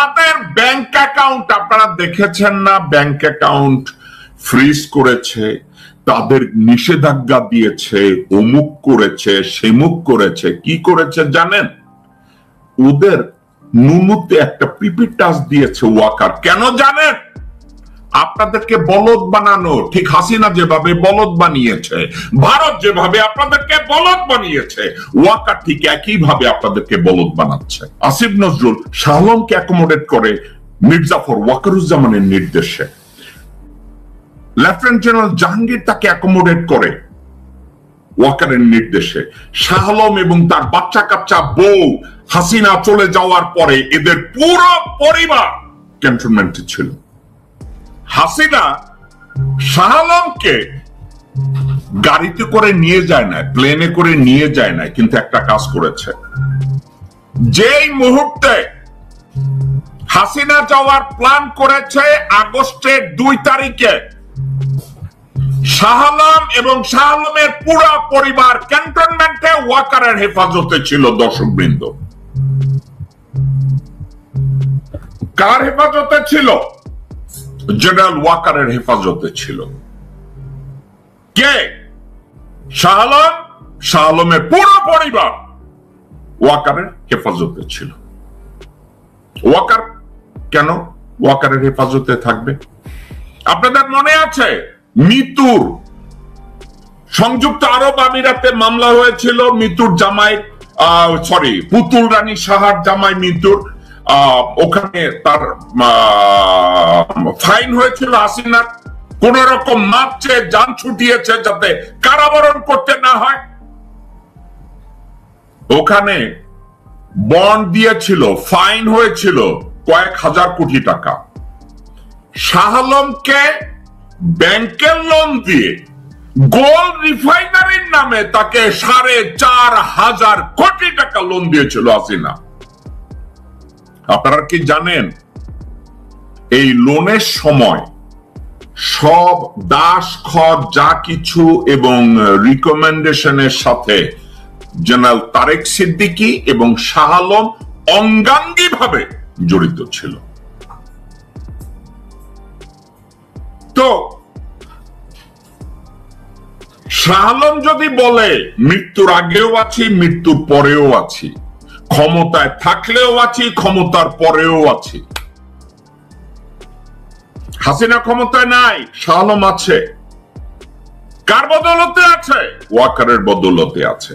তাদের bank account আপনারা দেখেছেন না? ব্যাংক অ্যাকাউন্ট ফ্রিজ করেছে, তাদের নিষেধাজ্ঞা দিয়েছে, অমুক করেছে, সেমুক করেছে। কি করেছে জানেন? ওদের নুনুতে একটা পিপি টাচ দিয়েছে ওয়াকার। কেন জানেন? আপনাদেরকে বলদ বানানো, ঠিক হাসিনা যেভাবে বলদ বানিয়েছে, ভারত যেভাবে আপনাদেরকে বলদ বানিয়েছে, ওয়াকার ঠিক একইভাবে আপনাদেরকে বলদ বানাচ্ছে। আসিফ নজরুল শাহ আলমকে অ্যাকোমোডেট করে মির্জাফর ওয়াকারুজ্জামানের নির্দেশে, লেফটেন্যান্ট জেনারেল জাহাঙ্গীর তাকে অ্যাকোমোডেট করে ওয়াকারের নির্দেশে। শাহ আলম এবং তার বাচ্চা কাচ্চা বউ হাসিনা চলে যাওয়ার পরে এদের পুরো পরিবার ক্যান্টনমেন্টে ছিল। হাসিনা শাহ আলমকে গাড়িতে করে নিয়ে যায় না, প্লেনে করে নিয়ে যায় না, কিন্তু একটা কাজ করেছে। যেই মুহূর্তে হাসিনা যাওয়ার প্ল্যান করেছে আগস্টের 2 তারিখে, শাহ আলম এবং শাহ আলমের পুরো পরিবার ক্যান্টনমেন্টে ওয়াকারের হেফাজতে ছিল। দর্শকবৃন্দ, কার হেফাজতে ছিল? জেনারেল ওয়াকারের হেফাজতে ছিল। কে? শাহ আলম, শাহ আলমের পুরো পরিবার ওয়াকারের হেফাজতে ছিল। ওয়াকার কেন ওয়াকারের হেফাজতে থাকবে? আপনাদের মনে আছে মিতুর সংযুক্ত আরব আমিরাতে মামলা হয়েছিল? মিতুর জামাই, পুতুল রানী সাহার জামাই মিতুর, ওখানে তার ফাইন হয়েছিল হাসিনার। কোন রকম মাপ চেয়ে যান ছুটিয়েছে যাতে কারাবরণ করতে না হয়। ওখানে বন্ড দিয়েছিল, ফাইন হয়েছিল কয়েক হাজার কোটি টাকা। শাহ আলমকে ব্যাংকের লোন দিয়ে গোল্ড রিফাইনারির নামে তাকে 4,500 কোটি টাকা লোন দিয়েছিল হাসিনা। আপনারা কি জানেন এই লোনের সময় সব দাস খর যা কিছু এবং রিকমেন্ডেশনের সাথে জেনারেল তারেক সিদ্দিকী এবং শাহ আলম অঙ্গাঙ্গী ভাবে জড়িত ছিল? তো শাহ আলম যদি বলে মৃত্যুর আগেও আছি, মৃত্যুর পরেও আছি, ক্ষমতায় থাকলেও আছি, ক্ষমতার পরেও আছি। হাসিনা ক্ষমতায় নাই, শাহ আলম আছে। কার বদৌলতে আছে? ওয়াকারের বদৌলতে আছে।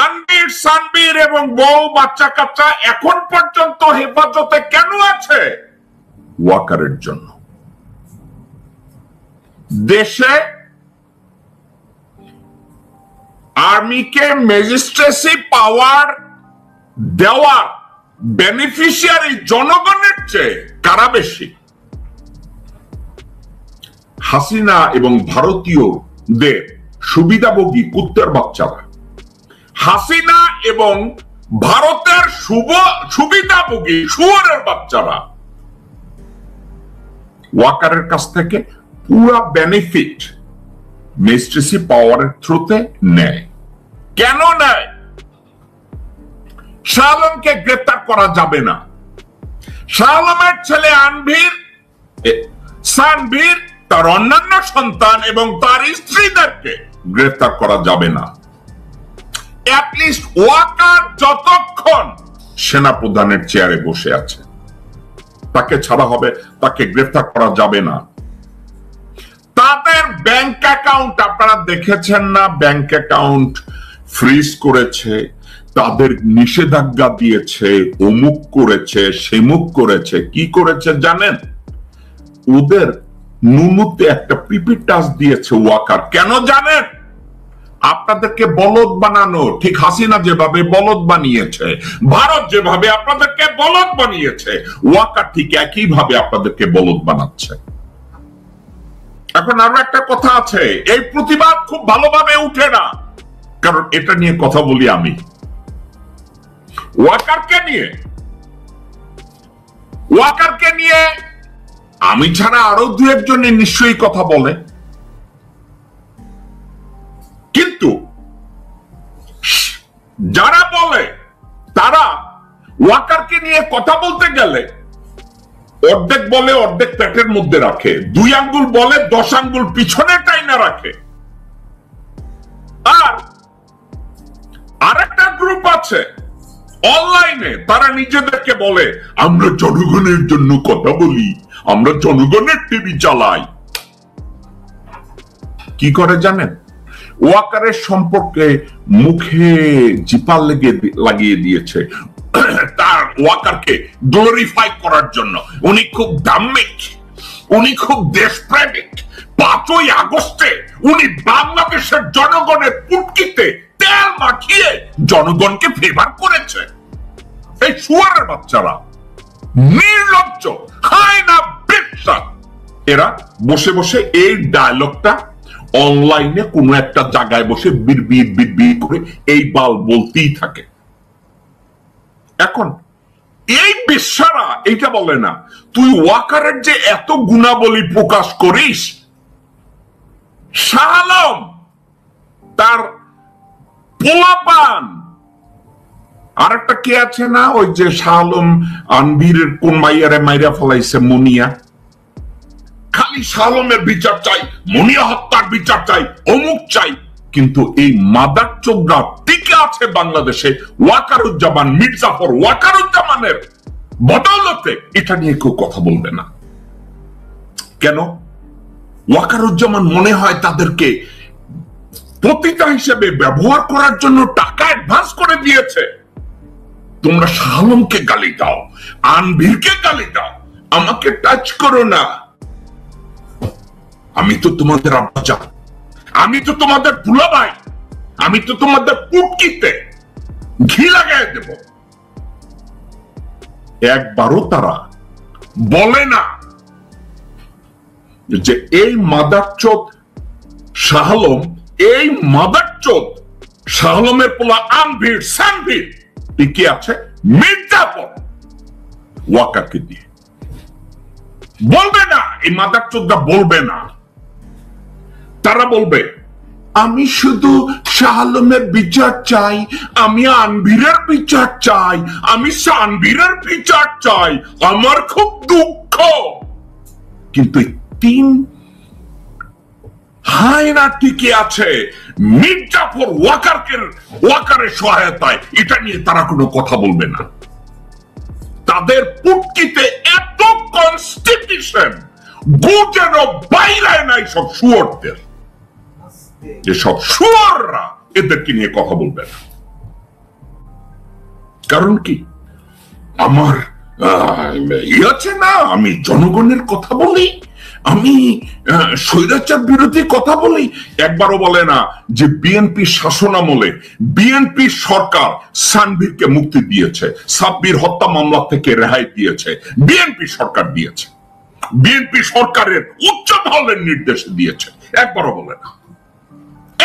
আনবির, সানবির এবং বউ বাচ্চা কাচ্চা এখন পর্যন্ত হেফাজতে কেন আছে? ওয়াকারের জন্য। দেশে আর্মিকে ম্যাজিস্ট্রেসি পাওয়ার দেওয়ার বেনিফিশিয়ারি জনগণের চেয়ে কারা বেশি? হাসিনা এবং ভারতীয়দের সুবিধাভোগী কুত্তার বাচ্চারা। হাসিনা এবং ভারতের সুবিধাভোগী শুয়োরের বাচ্চারা ওয়াকারের কাছ থেকে পুরা বেনিফিট ম্যাজিস্ট্রেসি পাওয়ারের থ্রুতে নেয়। কেন নেয়? শাহ আলমকে গ্রেপ্তার করা যাবে না। শাহ আলমের ছেলে আনভীর, সানভীর, তার অন্যান্য সন্তান এবং তার স্ত্রীদেরকে গ্রেপ্তার করা যাবে না। অ্যাটলিস্ট ওয়াকার যতক্ষণ সেনাপ্রধানের চেয়ারে বসে আছে তাকে ছাড়া হবে, তাকে গ্রেফতার করা যাবে না। তাদের ব্যাংক অ্যাকাউন্ট আপনারা দেখেছেন না? ব্যাংক অ্যাকাউন্ট ফ্রিজ করেছে, তাদের নিষেধাজ্ঞা দিয়েছে, অমুক করেছে, সেমুক করেছে। কি করেছে জানেন? ওদের নুনুতে একটা পিপি টাচ দিয়েছে ওয়াকার। কেন জানেন? আপনাদেরকে বলদ বানানো, ঠিক হাসিনা যেভাবে বলদ বানিয়েছে, ভারত যেভাবে আপনাদেরকে বলদ বানিয়েছে, ওয়াকার ঠিক একইভাবে আপনাদেরকে বলদ বানাচ্ছে। এখন আরো একটা কথা আছে, এই প্রতিবাদ খুব ভালোভাবে উঠে না, কারণ এটা নিয়ে কথা বলি আমি। ওয়াকারকে নিয়ে আমি ছাড়া আরো দু একজনে নিশ্চয়ই কথা বলে, কিন্তু যারা বলে তারা ওয়াকারকে নিয়ে কথা বলতে গেলে অর্ধেক বলে অর্ধেক পেটের মধ্যে রাখে, 2 আঙ্গুল বলে 10 আঙ্গুল পিছনে টাইনা রাখে। আর আরেকটা গ্রুপ আছে অনলাইনে, তারা নিজেদেরকে বলে আমরা জনগণের জন্য কথা বলি, আমরা জনগণের টিভি চালাই। কি করে জানেন? ওয়াকারের সম্পর্কে মুখে জিপার লাগিয়ে দিয়েছে তার ওয়াকারকে গ্লোরিফাই করার জন্য। উনি খুব দাম্মিক, উনি খুব দেশপ্রেমিক। 5ই আগস্টে উনি বাংলাদেশের জনগণের পুটকিতে তেল মাখিয়ে জনগণকে ফেভার করেছে। এই শুয়ারের বাচ্চারা নির্লজ্জ, খায় না বিশ্বাস। এরা বসে বসে এই ডায়লগটা অনলাইনে কোন একটা জায়গায় বসে বিড়বিড় করে এই বাল বলতেই থাকে। এখন এই বিশ্বারা এইটা বলে না, তুই ওয়াকারের যে এত গুণাবলী প্রকাশ করিস, শাহ আলম তার পোলাপান আরেকটা কে আছে না, ওই যে শাহ আলম আনভীরের কোন মাইয়ারে মাইরা ফলাইছে, মুনিয়া, খালি শাহ আলমের বিচার চাই, মুনিয়া হত্যার বিচার চাই, অমুক চাই। কিন্তু এই মাদার চোদরা টিকে আছে বাংলাদেশে ওয়াকারুজ্জামান, মির্জাফর ওয়াকারুজ্জামানের বদৌলতে। এটা নিয়ে কেউ কথা বলবে না কেন? ওয়াকারুজ্জামান মনে হয় তাদেরকে পতিতা হিসেবে ব্যবহার করার জন্য টাকা অ্যাডভান্স করে দিয়েছে। তোমরা শাহ আলমকে গালি দাও, আনভীরকে গালি দাও, আমাকে টাচ করো না। আমি তো তোমাদের আব্বাজান, আমি তো তোমাদের দুলাভাই, আমি তো তোমাদের পুটকিতে ঘি লাগাই দেব। একবারও তারা বলে না যে এই মাদারচোদ শাহ আলম, এই মাদারচোদ শাহ আলমের পোলা আনভীর সানভীর টিকে আছে মির্জাফর ওয়াকারকে দিয়ে। বলবে না, এই মাদারচোদরা বলবে না। তারা বলবে আমি শুধু শাহ আলমের বিচার চাই, আমি আনভীরের বিচার চাই, আমি সানভীরের বিচার চাই, আমার খুব দুঃখ। কিন্তু 3 হায়না টিকে আছে মির্জাফর ওয়াকারের সহায়তায়। এটা নিয়ে তারা কোনো কথা বলবে না। তাদের পুটকিতে এত কনস্টিটিউশন, গুটেরও বাইরে নাই সব শুয়োরদের। যেসব শুয়োররা এদেরকে নিয়ে কথা বলবে না। কারণ কি? আমার আছে না, আমি জনগণের কথা বলি, আমি স্বৈরাচার বিরোধী কথা বলি। একবারও বলে না যে বিএনপি শাসনামলে বিএনপি সরকার সানভীরকে মুক্তি দিয়েছে, সাব্বির হত্যা মামলা থেকে রেহাই দিয়েছে, বিএনপি সরকার দিয়েছে, বিএনপি সরকারের উচ্চ মহলের নির্দেশ দিয়েছে। একবারও বলে না,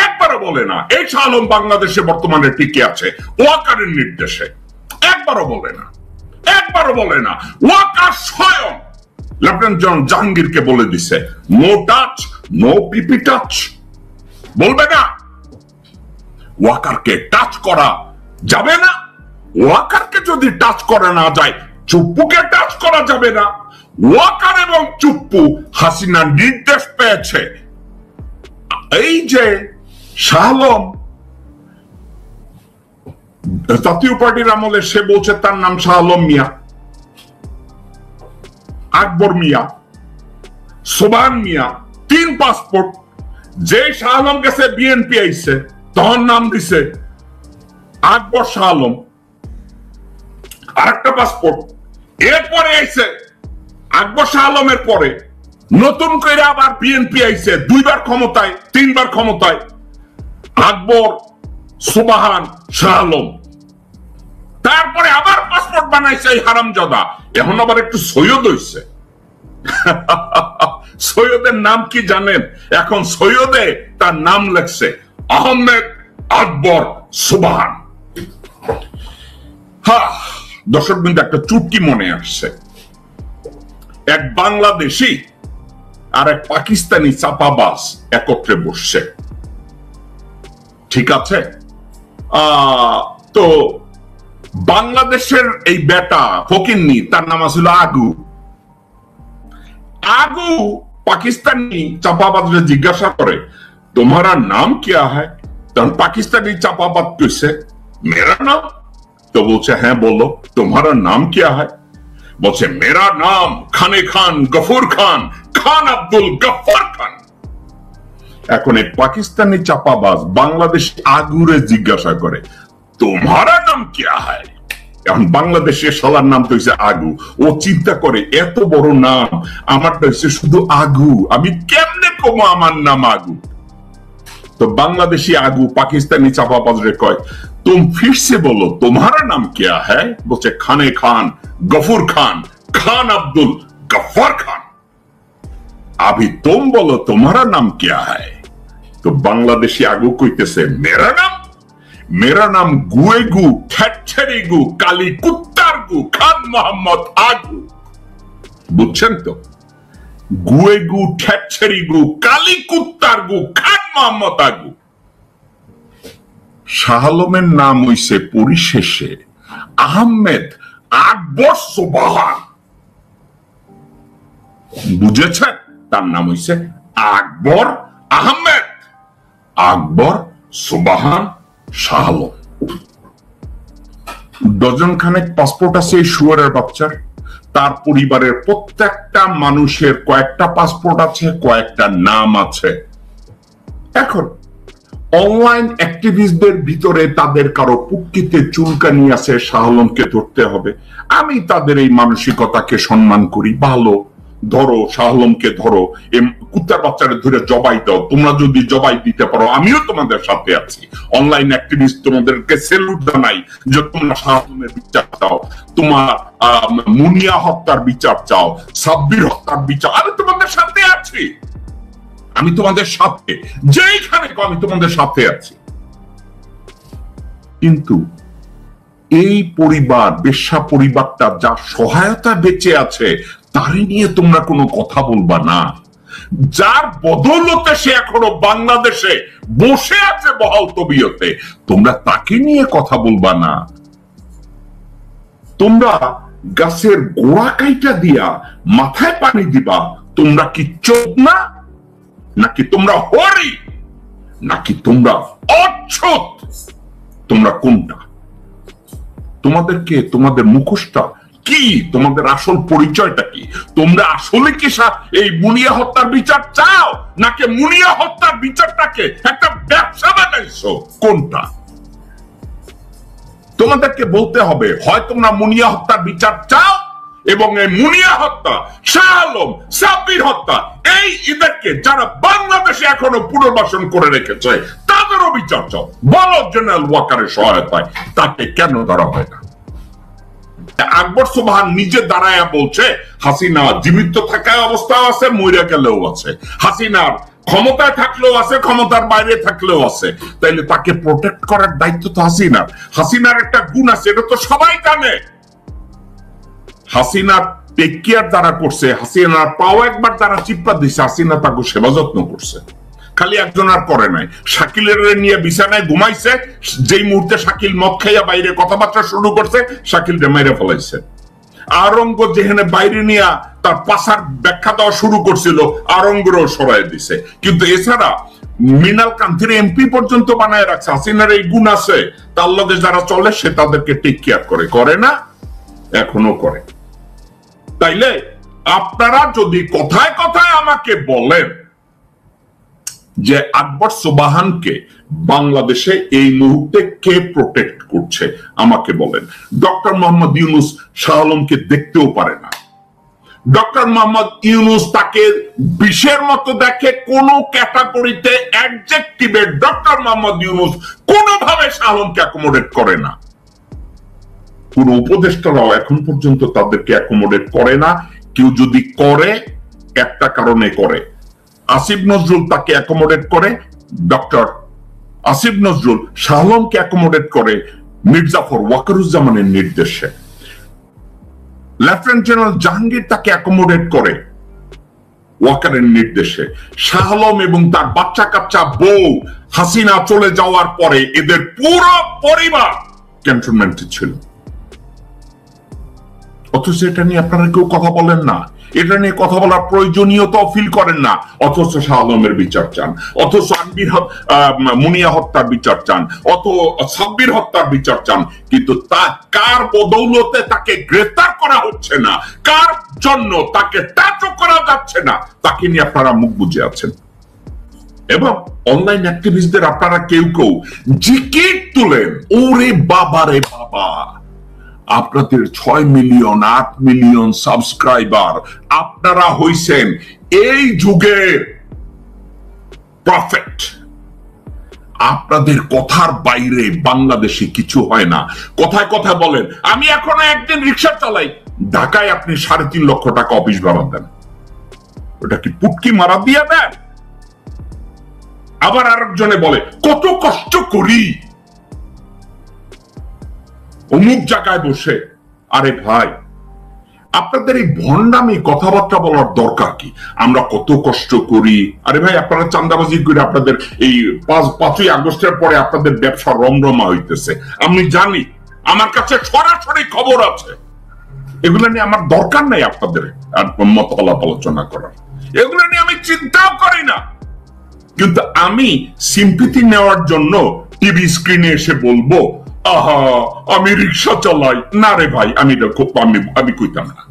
একবারও বলে না এই শাহ আলম বাংলাদেশে বর্তমানে টিকে আছে ওয়াকারের নির্দেশে। একবারও বলে না, একবারও বলে না। ওয়াকার স্বয়ং লেফটেন্যান্ট জেনারেল জাহাঙ্গীরকে বলে দিছে নো টাচ, নো পিপি টাচ। বলবে না ওয়াকারকে টাচ করা যাবে না। ওয়াকারকে যদি টাচ করা না যায়, চুপ্পুকে টাচ করা যাবে না। ওয়াকার এবং চুপ্পু হাসিনা নির্দেশ পেয়েছে। এই যে শাহ আলম জাতীয় পার্টির আমলে সে বলছে তার নাম শাহ আলম মিয়া, আকবর মিয়া, সোবান মিয়া, 3 পাসপোর্ট। যে শাহ আলম গেছে বিএনপি আইছে, তখন নাম দিছে আকবর শাহ আলম, আরেকটা পাসপোর্ট। এরপরে আইছে আকবর শাহ আলমের পরে নতুন করে আবার বিএনপি আইছে, 2 বার ক্ষমতায়, 3 বার ক্ষমতায়, আকবর, সুবাহান, শাহ আলম। তারপরে আবার পাসপোর্ট বানাইছে এই হারামজাদা। এখন আবার একটু সৈয়দ হইছে। সৈয়দের নাম কি জানেন? এখন সৈয়দে তার নাম লেখছে আহমেদ আকবর সুবাহান। দর্শক বিন্দু, একটা চুটকি মনে আসছে। এক বাংলাদেশি আর এক পাকিস্তানি চাপাবাজ একত্রে বসছে, ঠিক আছে? তো বাংলাদেশের এই বেটা ফকিন্নি, তার নাম ছিল আগু। আগু পাকিস্তানি চাপাবাজরে জিজ্ঞাসা করে, তোমারা নাম কিয়া হ্যায়? তখন পাকিস্তানি চাপাবাজ কইছে, মেরা নাম। তো বলছে, হ্যাঁ বলো, তোমারা নাম কিয়া হ্যায়? বলছে, মেরা নাম খানে খান গফুর খান, খান আব্দুল গফ্ফার খান। এখন এই পাকিস্তানি চাপাবাজ বাংলাদেশ আগুরে জিজ্ঞাসা করে, তোমারা নাম কিয়া হ্যায়? এখন বাংলাদেশের সবার নাম তো হচ্ছে আগু। ও চিন্তা করে, এত বড় নাম, আমারটা হচ্ছে শুধু আগু, আমি কেমনে কমো আমার নাম আগু? তো বাংলাদেশি আগু পাকিস্তানি চাপাবাজরে কয়, तुम फिर से बोलो तुम्हारा नाम क्या है? बोलছে, खाने खान गफूर खान, खान अब्दुल गफ्फार खान। अभी तुम बोलो तुम्हारा नाम क्या है? तो बांग्लादेशी आगू কইতেছে, मेरा नाम गुएगु ठेठेरिगु काली कुत्तार गु खान मोहम्मद আগু। বুঝছেন তো? গুয়েগু ঠেঠেরিগু কালি কুত্তার গু খান মোহাম্মদ আগু। শাহ আলমের নাম হইছে পরিশেষে আহমেদ আকবর সুবহান। বুঝেছেন? তার নাম হইছে আকবর আহমেদ আকবর সুবহান শাহ আলম। ডজন খানেক পাসপোর্ট আছে এই শুয়ারের বাচ্চার। তার পরিবারের প্রত্যেকটা মানুষের কয়েকটা পাসপোর্ট আছে, কয়েকটা নাম আছে। এখন অনলাইন অ্যাক্টিভিস্টদের ভিতরে তাদের কারো পুটকিতে চুলকানি আছে, শাহ আলমকে ধরতে হবে। আমি তাদের এই মানসিকতাকে সম্মান করি, ভালো, ধরো শাহ আলমকে ধরো, কুত্তার বাচ্চারা ধরে জবাই দাও। তোমরা যদি জবাই দিতে পারো আমিও তোমাদের সাথে আছি। অনলাইন অ্যাক্টিভিস্ট তোমাদেরকে সেলুট জানাই যে তোমরা শাহ আলমের বিচার চাও, তোমার মুনিয়া হত্যার বিচার চাও, সাব্বির হত্যার বিচার, আমি তোমাদের সাথে আছি। আমি তোমাদের সাথে যেইখানে আমি তোমাদের সাথে আছি। কিন্তু এই পরিবার, বেশ্যা পরিবারটা যা সহায়তা বেঁচে আছে তারে নিয়ে তোমরা কোনো কথা বলবা না। যার বদৌলতে সে এখনো বাংলাদেশে বসে আছে বহাল তবিয়তে, তোমরা তাকে নিয়ে কথা বলবা না। তোমরা গাছের গোড়া কাইটা দিয়া মাথায় পানি দিবা। তোমরা কি চোখ না, নাকি তোমরা হরি, নাকি তোমরা অচ্ছুত? তোমরা কোনটা? তোমাদেরকে, তোমাদের মুখোশটা কি, তোমাদের আসল পরিচয়টা কি? তোমরা আসলে কি এই মুনিয়া হত্যার বিচার চাও, নাকি মুনিয়া হত্যার বিচারটাকে একটা ব্যবসা বানাইছো? কোনটা? তোমাদেরকে বলতে হবে, হয় তোমরা মুনিয়া হত্যার বিচার চাও, এবং এই মুনিয়া হত্যা, শাহ আলম, সাব্বির হত্যা, এই এদেরকে যারা বাংলাদেশে এখনো পুনর্বাসন করে রেখেছে তাদেরও বিচার চাও। বলো জেনারেল ওয়াকারের সহায়তায় তাকে কেন ধরা হয় না? আকবর সুবহান নিজে দাঁড়ায়া বলছে, হাসিনা জীবিত থাকায় অবস্থাও আছে, মইরা গেলেও আছে। হাসিনার ক্ষমতায় থাকলেও আছে, ক্ষমতার বাইরে থাকলেও আছে। তাইলে তাকে প্রোটেক্ট করার দায়িত্ব তো হাসিনার। হাসিনার একটা গুণ আছে, এটা তো সবাই জানে। হাসিনার টেক কেয়ার যারা করছে, হাসিনার পাও একবার যারা চিপ্পা দিছে, হাসিনা তাকে সেবা যত্ন করছে। খালি একজন আর করে নাই। শাকিলের নিয়ে বিছানায় ঘুমাইছে, যেই মুহূর্তে শাকিল মদ খাইয়া বাইরে কথাবার্তা শুরু করছে, শাকিলকে মেরে ফেলাইছে। আরঙ্গ যেখানে বাইরে নিয়ে তার পাশার ব্যাখ্যা দেওয়া শুরু করছিল, আরঙ্গরও সরাই দিছে। কিন্তু এছাড়া মৃণাল কান্তির এমপি পর্যন্ত বানায় রাখছে। হাসিনার এই গুণ আছে, তার লগে যারা চলে সে তাদেরকে টেক কেয়ার করে না, এখনো করে। তাইলে আপনারা যদি কথায় কথায় আমাকে বলেন যে আকবর সুবহানকে বাংলাদেশে এই মুহূর্তে কে প্রোটেক্ট করছে, আমাকে বলেন। ডক্টর মোহাম্মদ ইউনূস শাহ আলমকে দেখতেও পারে না। ডক্টর মোহাম্মদ ইউনূস তাকে বিষের মতো দেখে। কোন ক্যাটাগরিতে অ্যাডজেক্টিভে ডক্টর মোহাম্মদ ইউনূস কোনোভাবে শাহ আলমকে অ্যাকোমোডেট করে না। কোন উপদেষ্টারাও এখন পর্যন্ত তাদেরকে অ্যাকোমোডেট করে না। কেউ যদি করে, একটা কারণে করে। আসিফ নজরুল তাকে অ্যাকোমোডেট করে, ডক্টর আসিফ নজরুল শাহ আলমকে অ্যাকোমোডেট করে মির্জাফর ওয়াকারুজ্জামানের নির্দেশে। লেফটেন্যান্ট জেনারেল জাহাঙ্গীর তাকে অ্যাকোমোডেট করে ওয়াকারের নির্দেশে। শাহ আলম এবং তার বাচ্চা কাচ্চা বউ হাসিনা চলে যাওয়ার পরে এদের পুরো পরিবার ক্যান্টনমেন্টে ছিল। অথচ এটা নিয়ে আপনারা কেউ কথা বলেন না, এটা নিয়ে কথা বলার প্রয়োজনীয়তাও ফিল করেন না। অথচ শাহ আলমের বিচার চান, অথচ মুনিয়া হত্যার বিচার চান, সাব্বির হত্যার বিচার চান, কিন্তু তা কার বদৌলতে তাকে গ্রেফতার করা হচ্ছে না, কার জন্য তাকে টাচও করা যাচ্ছে না, তাকে নিয়ে আপনারা মুখ বুজে আছেন। এবং অনলাইন অ্যাক্টিভিস্টদের আপনারা কেউ কেউ জিকির তুলেন, ওরে বাবা রে বাবা, আপনাদের 6 মিলিয়ন 8 মিলিয়ন সাবস্ক্রাইবার, আপনারা হইছেন এই যুগের প্রফেট। আপনাদের কথার বাইরে বাংলাদেশে কিছু হয় না। কথায় কথায় বলেন আমি এখনো একদিন রিক্সা চালাই, ঢাকায় আপনি 3.5 লক্ষ টাকা অফিস ভাড়া দেন, ওটা কি পুটকি মারা দিয়ে দেন? আবার আরেকজনে বলে কত কষ্ট করি অমুক জায়গায় বসে। আরে ভাই, আপনাদের এই ভণ্ডামি কথাবার্তা বলার দরকার কি? আমরা কত কষ্ট করি। আরে ভাই, আপনারা চাঁদাবাজি করে আপনাদের এই 5ই আগস্টের পরে আপনাদের ব্যবসা রমরমা হইতেছে, আমি জানি, আমার কাছে সরাসরি খবর আছে। এগুলো নিয়ে আমার দরকার নাই আপনাদের মত আলোচনা করার, এগুলো নিয়ে আমি চিন্তাও করি না। কিন্তু আমি সিম্পিতি নেওয়ার জন্য টিভি স্ক্রিনে এসে বলবো আহা আমি রিক্সা চালাই, না রে ভাই, আমি কইতাম না।